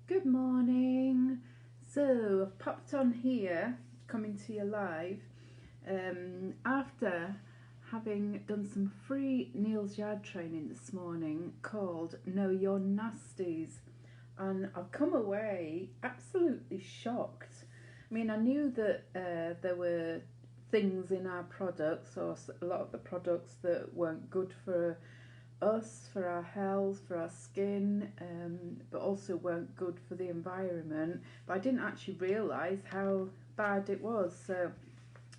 Good morning. So I've popped on here, coming to you live, after having done some free Neil's Yard training this morning called Know Your Nasties, and I've come away absolutely shocked. I mean, I knew that there were things in our products, or a lot of the products that weren't good for us, for our health, for our skin, but also weren't good for the environment. But I didn't actually realise how bad it was. So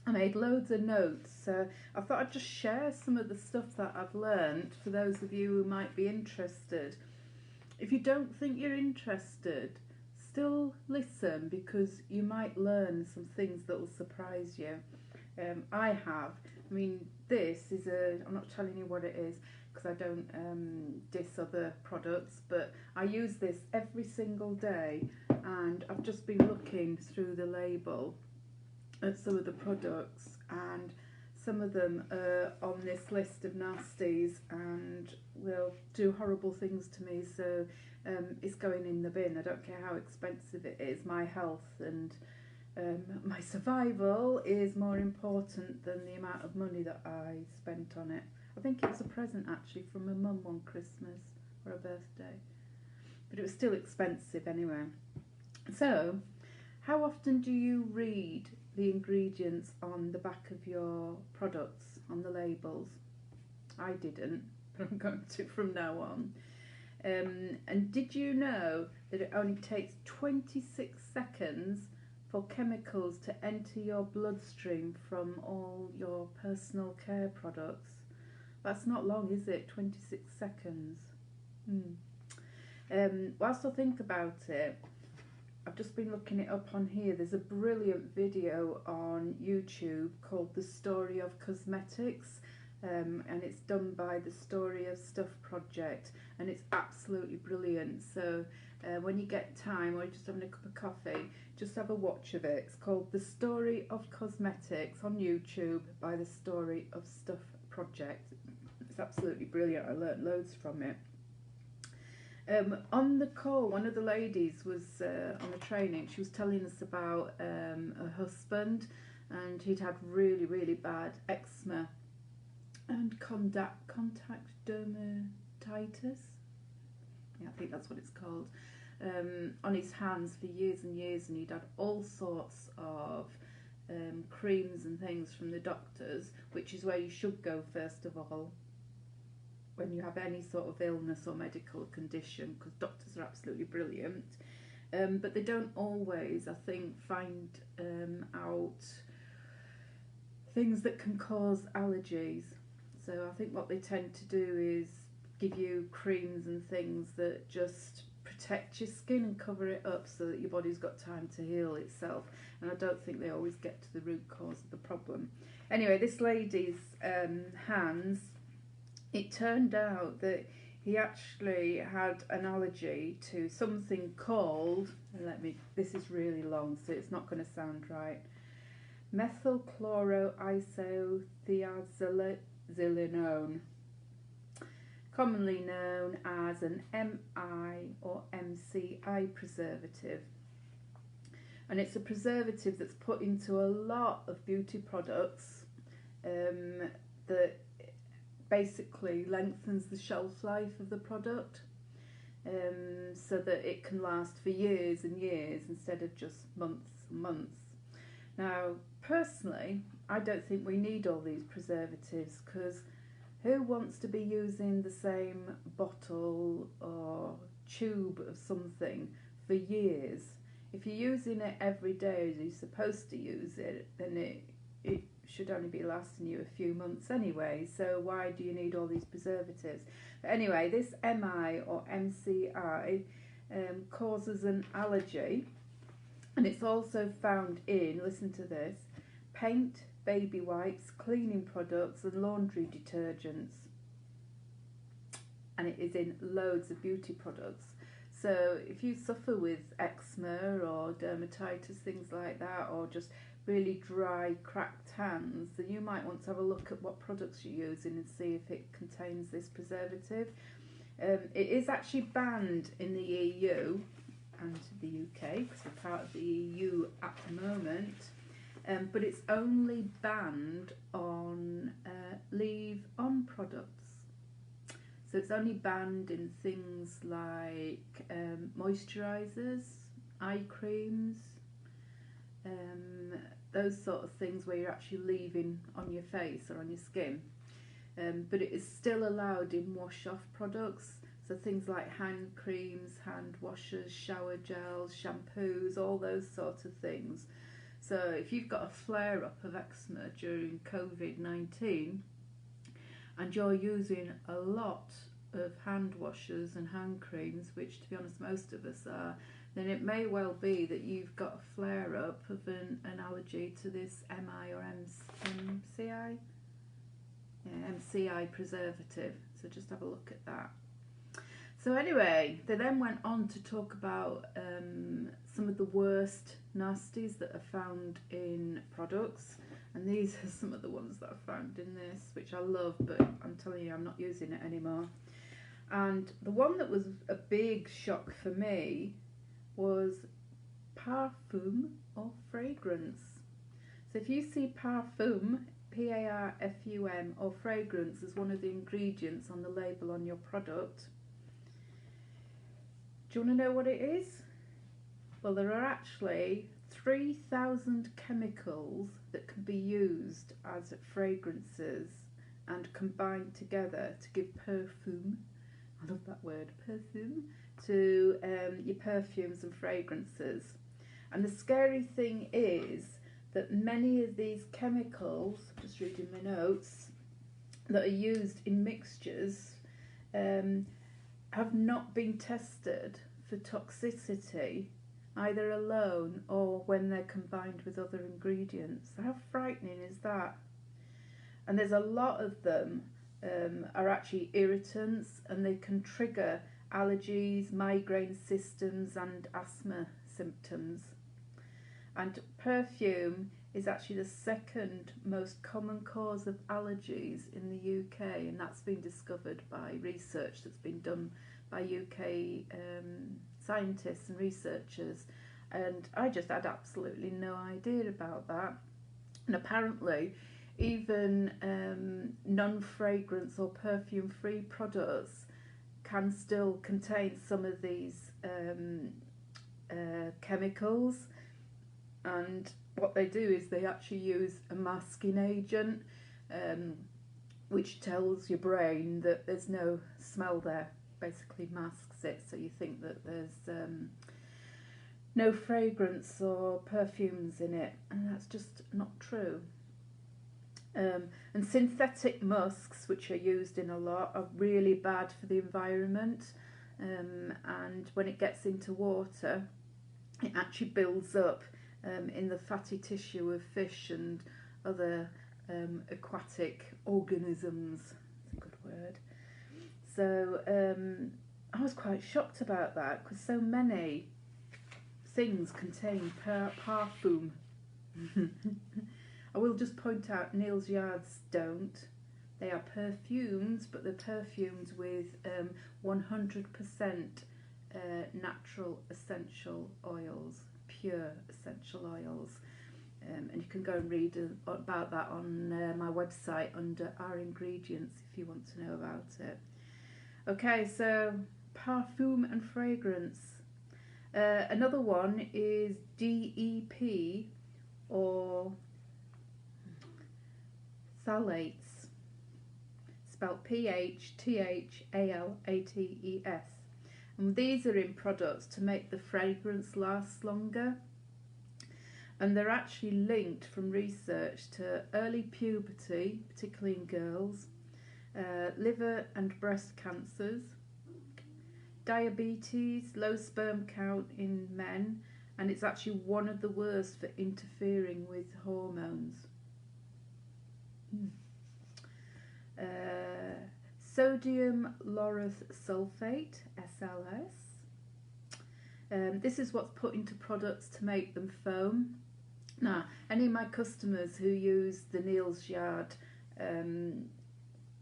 I made loads of notes. So I thought I'd just share some of the stuff that I've learned for those of you who might be interested. If you don't think you're interested, still listen, because you might learn some things that will surprise you. I have. I mean, this is I'm not telling you what it is because I don't diss other products, but I use this every single day, and I've just been looking through the label at some of the products, and some of them are on this list of nasties and will do horrible things to me, so it's going in the bin. I don't care how expensive it is. My health and my survival is more important than the amount of money that I spent on it. I think it was a present actually from my mum one Christmas or a birthday, but it was still expensive anyway. So, how often do you read the ingredients on the back of your products, on the labels? I didn't, but I'm going to from now on. And did you know that it only takes 26 seconds for chemicals to enter your bloodstream from all your personal care products? That's not long, is it? 26 seconds. Whilst I think about it, I've just been looking it up on here. There's a brilliant video on YouTube called The Story of Cosmetics, and it's done by the Story of Stuff project, and it's absolutely brilliant. So when you get time, or you're just having a cup of coffee, just have a watch of it. It's called The Story of Cosmetics on YouTube by the Story of Stuff project. It's absolutely brilliant. I learnt loads from it. On the call, one of the ladies was on the training. She was telling us about her husband, and he'd had really, really bad eczema and contact dermatitis. Yeah, I think that's what it's called. On his hands for years and years, and he'd had all sorts of creams and things from the doctors, which is where you should go first of all when you have any sort of illness or medical condition, because doctors are absolutely brilliant, but they don't always, I think, find out things that can cause allergies. So I think what they tend to do is give you creams and things that just protect your skin and cover it up so that your body's got time to heal itself, and I don't think they always get to the root cause of the problem. Anyway, this lady's hands, it turned out that he actually had an allergy to something called, this is really long so it's not going to sound right, methylchloroisothiazolinone, commonly known as an MI or MCI preservative. And it's a preservative that's put into a lot of beauty products that basically lengthens the shelf life of the product, so that it can last for years and years instead of just months and months. Now, personally, I don't think we need all these preservatives, because who wants to be using the same bottle or tube of something for years? If you're using it every day as you're supposed to use it, then it should only be lasting you a few months anyway, so why do you need all these preservatives? But anyway, this MI or MCI causes an allergy, and it's also found in, listen to this, paint, baby wipes, cleaning products and laundry detergents, and it is in loads of beauty products. So if you suffer with eczema or dermatitis, things like that, or just really dry, cracked hands, then you might want to have a look at what products you're using and see if it contains this preservative. It is actually banned in the EU, and the UK, because we're part of the EU at the moment. But it's only banned on leave-on products. So it's only banned in things like moisturisers, eye creams, those sort of things where you're actually leaving on your face or on your skin. But it is still allowed in wash-off products. So things like hand creams, hand washers, shower gels, shampoos, all those sort of things. So if you've got a flare-up of eczema during COVID-19 and you're using a lot of hand washers and hand creams, which to be honest most of us are, then it may well be that you've got a flare-up of an allergy to this MI or MCI? Yeah, MCI preservative. So just have a look at that. So anyway, they then went on to talk about some of the worst nasties that are found in products, and these are some of the ones that I found in this, which I love, but I'm telling you I'm not using it anymore. And the one that was a big shock for me was parfum or fragrance. So if you see parfum, P-A-R-F-U-M, or fragrance as one of the ingredients on the label on your product, do you want to know what it is? Well, there are actually 3,000 chemicals that can be used as fragrances and combined together to give perfume. I love that word, perfume, to your perfumes and fragrances. And the scary thing is that many of these chemicals, just reading my notes, that are used in mixtures have not been tested for toxicity, either alone or when they're combined with other ingredients. How frightening is that? And there's a lot of them are actually irritants, and they can trigger allergies, migraine symptoms and asthma symptoms. And perfume is actually the second most common cause of allergies in the UK, and that's been discovered by research that's been done by UK scientists and researchers. And I just had absolutely no idea about that. And apparently even non-fragrance or perfume-free products can still contain some of these chemicals, and what they do is they actually use a masking agent which tells your brain that there's no smell there, basically masks it, so you think that there's no fragrance or perfumes in it, and that's just not true. And synthetic musks, which are used in a lot, are really bad for the environment, and when it gets into water it actually builds up in the fatty tissue of fish and other aquatic organisms. That's a good word. So I was quite shocked about that, because so many things contain parfum. I will just point out Neal's Yards don't. They are perfumes, but they're perfumes with 100% natural essential oils, pure essential oils. And you can go and read about that on my website under our ingredients if you want to know about it. Okay, so parfum and fragrance. Another one is DEP, or phthalates, spelled PHTHALATES, and these are in products to make the fragrance last longer, and they're actually linked from research to early puberty, particularly in girls, liver and breast cancers, diabetes, low sperm count in men, and it's actually one of the worst for interfering with hormones. Sodium lauryl sulfate, SLS. This is what's put into products to make them foam. Now, any of my customers who use the Neal's Yard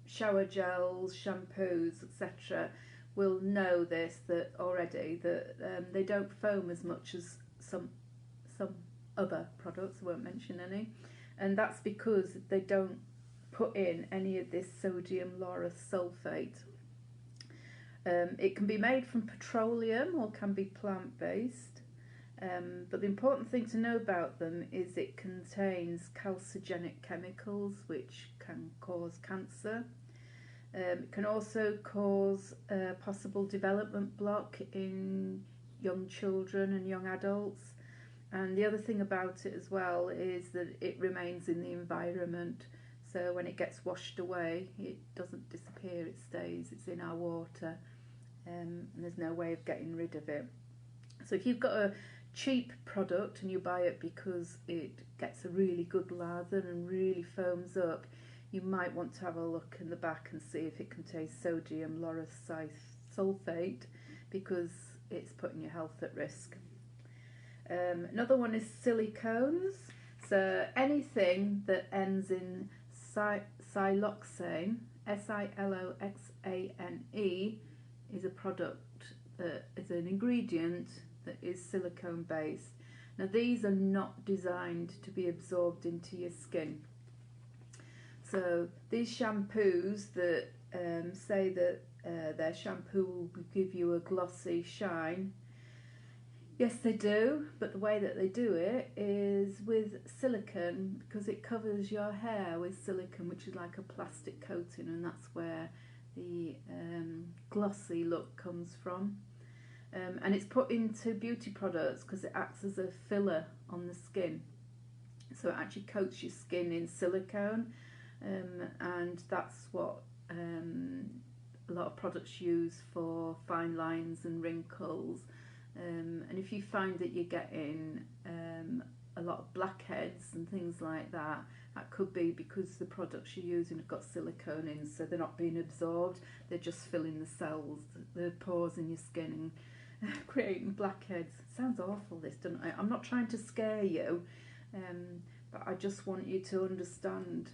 shower gels, shampoos, etc., will know this that already, that they don't foam as much as some other products. I won't mention any, and that's because they don't put in any of this sodium lauryl sulfate. It can be made from petroleum or can be plant-based, but the important thing to know about them is it contains calcigenic chemicals which can cause cancer. It can also cause a possible development block in young children and young adults. And the other thing about it as well is that it remains in the environment. So when it gets washed away, it doesn't disappear, it stays, it's in our water. And there's no way of getting rid of it. So if you've got a cheap product and you buy it because it gets a really good lather and really foams up, you might want to have a look in the back and see if it contains sodium lauryl sulfate, because it's putting your health at risk. Another one is silicones. So anything that ends in siloxane, siloxane, is a product that is an ingredient that is silicone based. Now these are not designed to be absorbed into your skin. So these shampoos that say that their shampoo will give you a glossy shine, yes they do, but the way that they do it is with silicone, because it covers your hair with silicone, which is like a plastic coating, and that's where the glossy look comes from. And it's put into beauty products because it acts as a filler on the skin. So it actually coats your skin in silicone, and that's what a lot of products use for fine lines and wrinkles. And if you find that you're getting a lot of blackheads and things like that, that could be because the products you're using have got silicone in, so they're not being absorbed, they're just filling the cells, the pores in your skin, and creating blackheads. It sounds awful, this, doesn't it? I'm not trying to scare you, but I just want you to understand,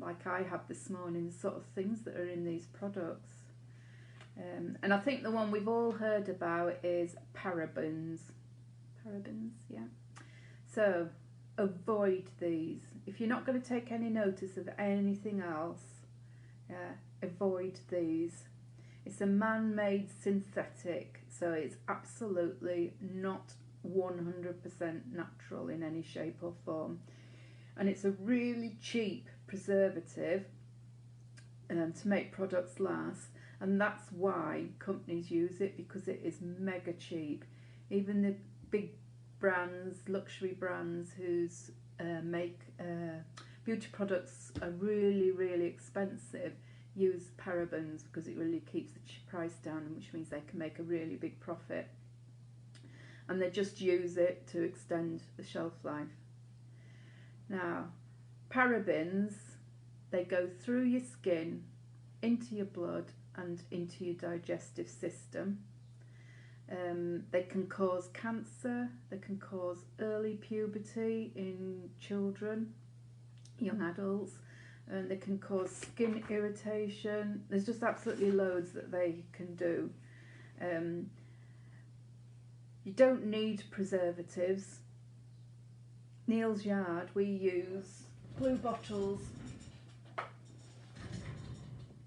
like I have this morning, the sort of things that are in these products. And I think the one we've all heard about is parabens. Parabens, yeah. So avoid these. If you're not going to take any notice of anything else, avoid these. It's a man-made synthetic, so it's absolutely not 100% natural in any shape or form. And it's a really cheap preservative to make products last. And that's why companies use it, because it is mega cheap. Even the big brands, luxury brands whose make beauty products are really, really expensive, use parabens because it really keeps the price down, which means they can make a really big profit. And they just use it to extend the shelf life. Now, parabens, they go through your skin, into your blood, and into your digestive system. They can cause cancer, they can cause early puberty in children, young adults, and they can cause skin irritation. There's just absolutely loads that they can do. You don't need preservatives. Neal's Yard, we use blue bottles.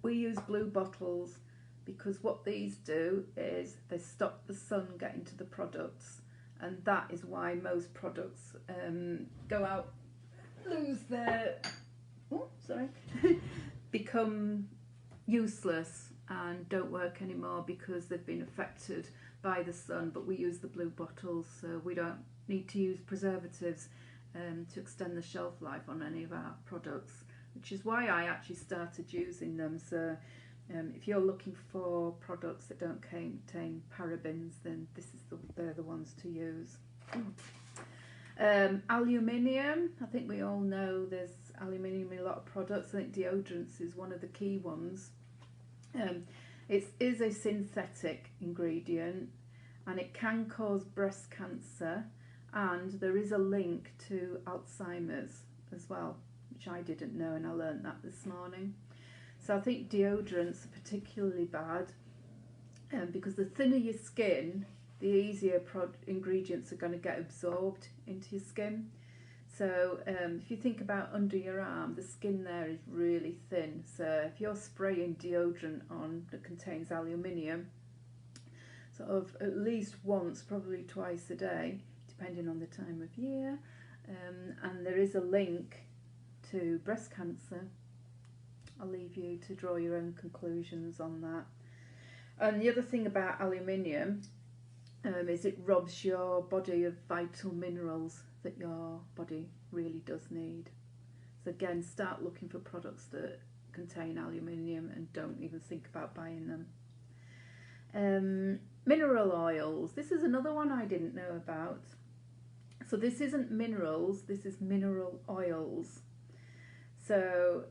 We use blue bottles because what these do is they stop the sun getting to the products, and that is why most products go out, lose their, become useless and don't work anymore because they've been affected by the sun. But we use the blue bottles, so we don't need to use preservatives to extend the shelf life on any of our products, which is why I actually started using them. So if you're looking for products that don't contain parabens, then they're the ones to use. Aluminium, I think we all know there's aluminium in a lot of products. I think deodorants is one of the key ones. It is a synthetic ingredient and it can cause breast cancer, and there is a link to Alzheimer's as well, which I didn't know, and I learned that this morning. So I think deodorants are particularly bad. because the thinner your skin, the easier ingredients are going to get absorbed into your skin. So if you think about under your arm, the skin there is really thin. So if you're spraying deodorant on that contains aluminium, sort of at least once, probably twice a day, depending on the time of year, and there is a link to breast cancer. I'll leave you to draw your own conclusions on that. And the other thing about aluminium is it robs your body of vital minerals that your body really does need. So again, start looking for products that contain aluminium and don't even think about buying them. Mineral oils. This is another one I didn't know about. So this isn't minerals, this is mineral oils. So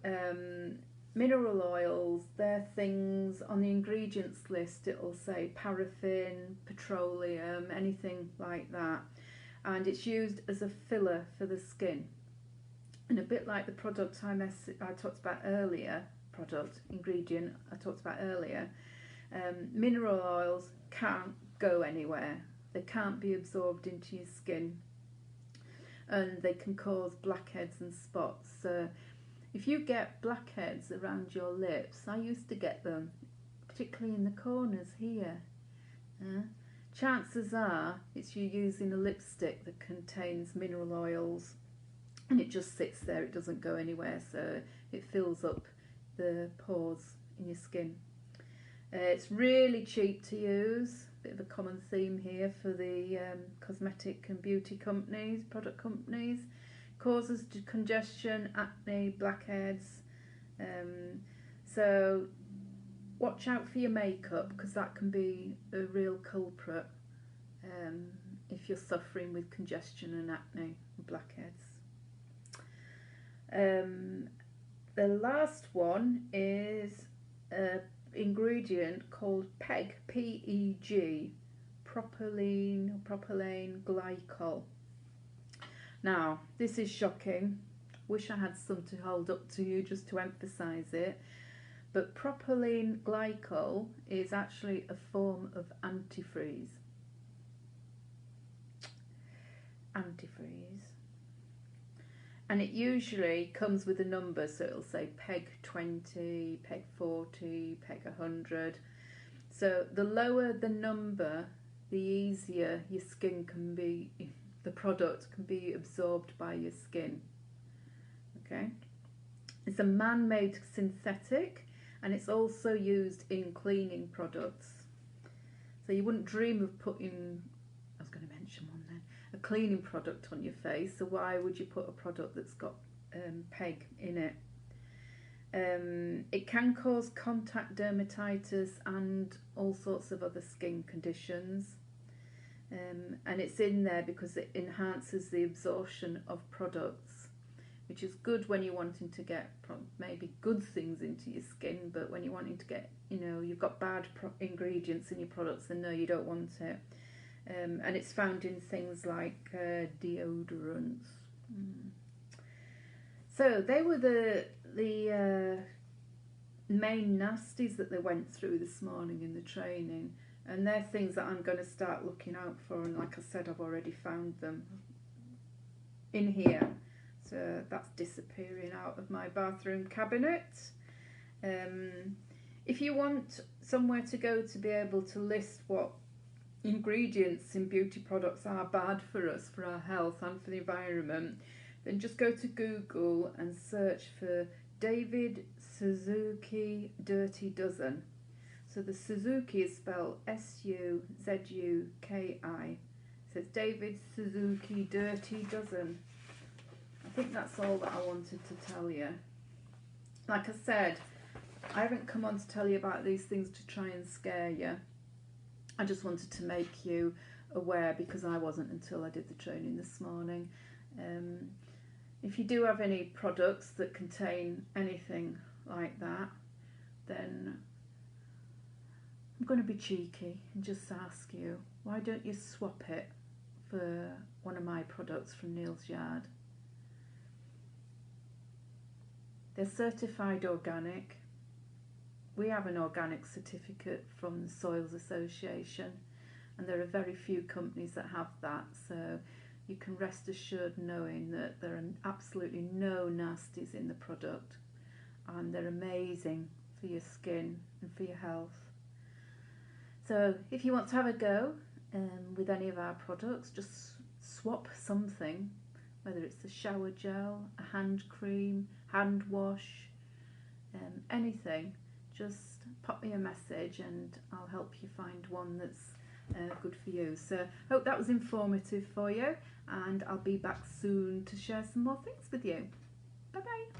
mineral oils, they're things on the ingredients list, it'll say paraffin, petroleum, anything like that. And it's used as a filler for the skin. And a bit like the product I talked about earlier, ingredient I talked about earlier, mineral oils can't go anywhere. They can't be absorbed into your skin. And they can cause blackheads and spots. If you get blackheads around your lips, I used to get them, particularly in the corners here. Chances are it's you using a lipstick that contains mineral oils, and it just sits there, it doesn't go anywhere, so it fills up the pores in your skin. It's really cheap to use, bit of a common theme here for the cosmetic and beauty companies, product companies. Causes congestion, acne, blackheads. So watch out for your makeup, because that can be a real culprit if you're suffering with congestion and acne and blackheads. The last one is an ingredient called PEG, P-E-G, propylene glycol. Now, this is shocking. Wish I had some to hold up to you just to emphasise it. But propylene glycol is actually a form of antifreeze. And it usually comes with a number, so it'll say PEG 20, PEG 40, PEG 100. So the lower the number, the easier your skin can be, the product can be absorbed by your skin. Okay, it's a man-made synthetic, and it's also used in cleaning products. So you wouldn't dream of putting, I was going to mention one then, a cleaning product on your face. So why would you put a product that's got PEG in it? It can cause contact dermatitis and all sorts of other skin conditions. And it's in there because it enhances the absorption of products, which is good when you're wanting to get maybe good things into your skin, but when you're wanting to get, you've got bad ingredients in your products, then no, you don't want it. And it's found in things like deodorants. So they were the main nasties that they went through this morning in the training. And they're things that I'm going to start looking out for. And like I said, I've already found them in here. So that's disappearing out of my bathroom cabinet. If you want somewhere to go to be able to list what ingredients in beauty products are bad for us, for our health and for the environment, then just go to Google and search for David Suzuki Dirty Dozen. So the Suzuki is spelled S-U-Z-U-K-I. So it's David Suzuki Dirty Dozen. I think that's all that I wanted to tell you. Like I said, I haven't come on to tell you about these things to try and scare you. I just wanted to make you aware, because I wasn't until I did the training this morning. If you do have any products that contain anything like that, then I'm going to be cheeky and just ask you, why don't you swap it for one of my products from Neal's Yard? They're certified organic, we have an organic certificate from the Soils Association, and there are very few companies that have that, so you can rest assured knowing that there are absolutely no nasties in the product, and they're amazing for your skin and for your health. So if you want to have a go with any of our products, just swap something, whether it's the shower gel, a hand cream, hand wash, anything, just pop me a message and I'll help you find one that's good for you. So hope that was informative for you, and I'll be back soon to share some more things with you. Bye bye.